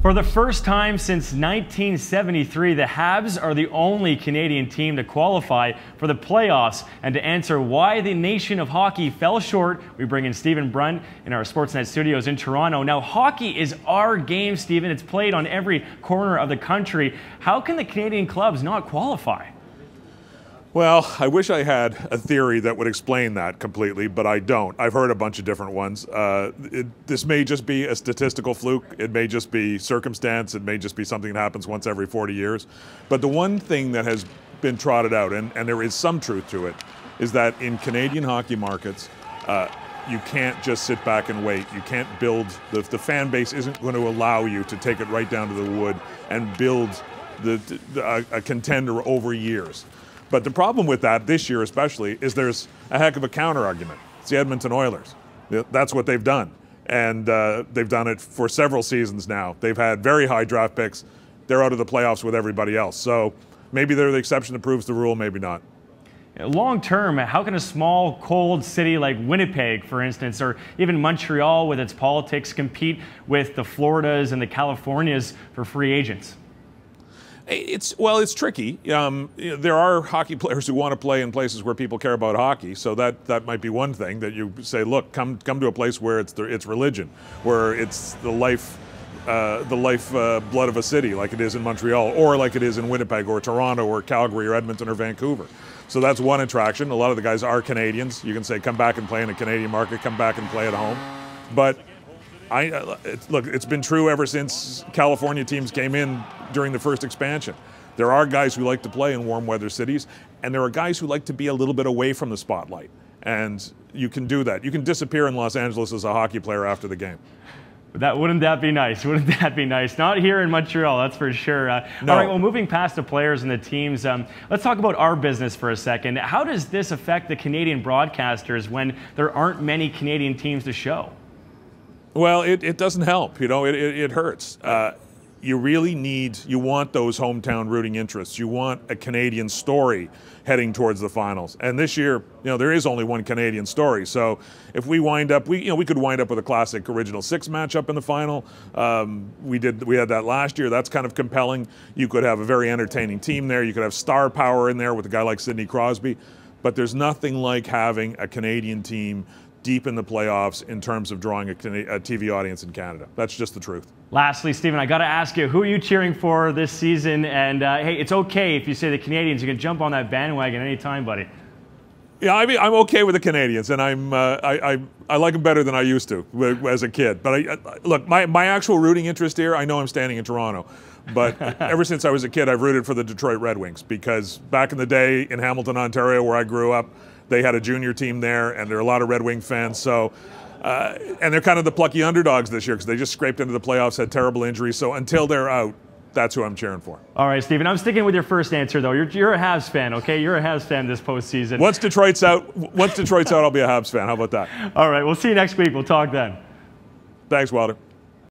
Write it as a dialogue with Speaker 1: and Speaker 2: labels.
Speaker 1: For the first time since 1973, the Habs are the only Canadian team to qualify for the playoffs. And to answer why the nation of hockey fell short, we bring in Stephen Brunt in our Sportsnet studios in Toronto. Now, hockey is our game, Stephen. It's played on every corner of the country. How can the Canadian clubs not qualify?
Speaker 2: Well, I wish I had a theory that would explain that completely, but I don't. I've heard a bunch of different ones. This may just be a statistical fluke. It may just be circumstance. It may just be something that happens once every 40 years. But the one thing that has been trotted out, and there is some truth to it, is that in Canadian hockey markets, you can't just sit back and wait. You can't build, the fan base isn't going to allow you to take it right down to the wood and build a contender over years. But the problem with that, this year especially, is there's a heck of a counter-argument. It's the Edmonton Oilers. That's what they've done. And they've done it for several seasons now. They've had very high draft picks. They're out of the playoffs with everybody else. So maybe they're the exception that proves the rule, maybe not.
Speaker 1: Long term, how can a small, cold city like Winnipeg, for instance, or even Montreal with its politics compete with the Floridas and the Californias for free agents?
Speaker 2: It's tricky. There are hockey players who want to play in places where people care about hockey, so that might be one thing that you say. Look, come to a place where it's religion, where it's the life blood of a city, like it is in Montreal, or like it is in Winnipeg, or Toronto, or Calgary, or Edmonton, or Vancouver. So that's one attraction. A lot of the guys are Canadians. You can say, come back and play in a Canadian market, come back and play at home, but. Look, it's been true ever since California teams came in during the first expansion. There are guys who like to play in warm weather cities, and there are guys who like to be a little bit away from the spotlight. And you can do that. You can disappear in Los Angeles as a hockey player after the game.
Speaker 1: Wouldn't that be nice? Wouldn't that be nice? Not here in Montreal, that's for sure.
Speaker 2: No.
Speaker 1: All right, well, moving past the players and the teams, let's talk about our business for a second. How does this affect the Canadian broadcasters when there aren't many Canadian teams to show?
Speaker 2: Well, it doesn't help. You know, it hurts. You really you want those hometown rooting interests. You want a Canadian story heading towards the finals. And this year, there is only one Canadian story. So if we wind up, we could wind up with a classic original six matchup in the final. We had that last year. That's kind of compelling. You could have a very entertaining team there. You could have star power in there with a guy like Sidney Crosby. But there's nothing like having a Canadian team deep in the playoffs in terms of drawing a TV audience in Canada. That's just the truth.
Speaker 1: Lastly, Stephen, I got to ask you, who are you cheering for this season? And hey, it's okay if you say the Canadiens. You can jump on that bandwagon anytime, buddy.
Speaker 2: Yeah, I mean, I'm okay with the Canadiens, and I like them better than I used to as a kid. But look, my actual rooting interest here, I know I'm standing in Toronto, but ever since I was a kid, I've rooted for the Detroit Red Wings, because back in the day in Hamilton, Ontario, where I grew up, they had a junior team there, and there are a lot of Red Wing fans. So, and they're kind of the plucky underdogs this year because they just scraped into the playoffs, had terrible injuries. So until they're out, that's who I'm cheering for.
Speaker 1: All right, Stephen, I'm sticking with your first answer, though. You're a Habs fan, okay? You're a Habs fan this postseason.
Speaker 2: Once Detroit's out, I'll be a Habs fan. How about that?
Speaker 1: All right, we'll see you next week. We'll talk then.
Speaker 2: Thanks, Wilder.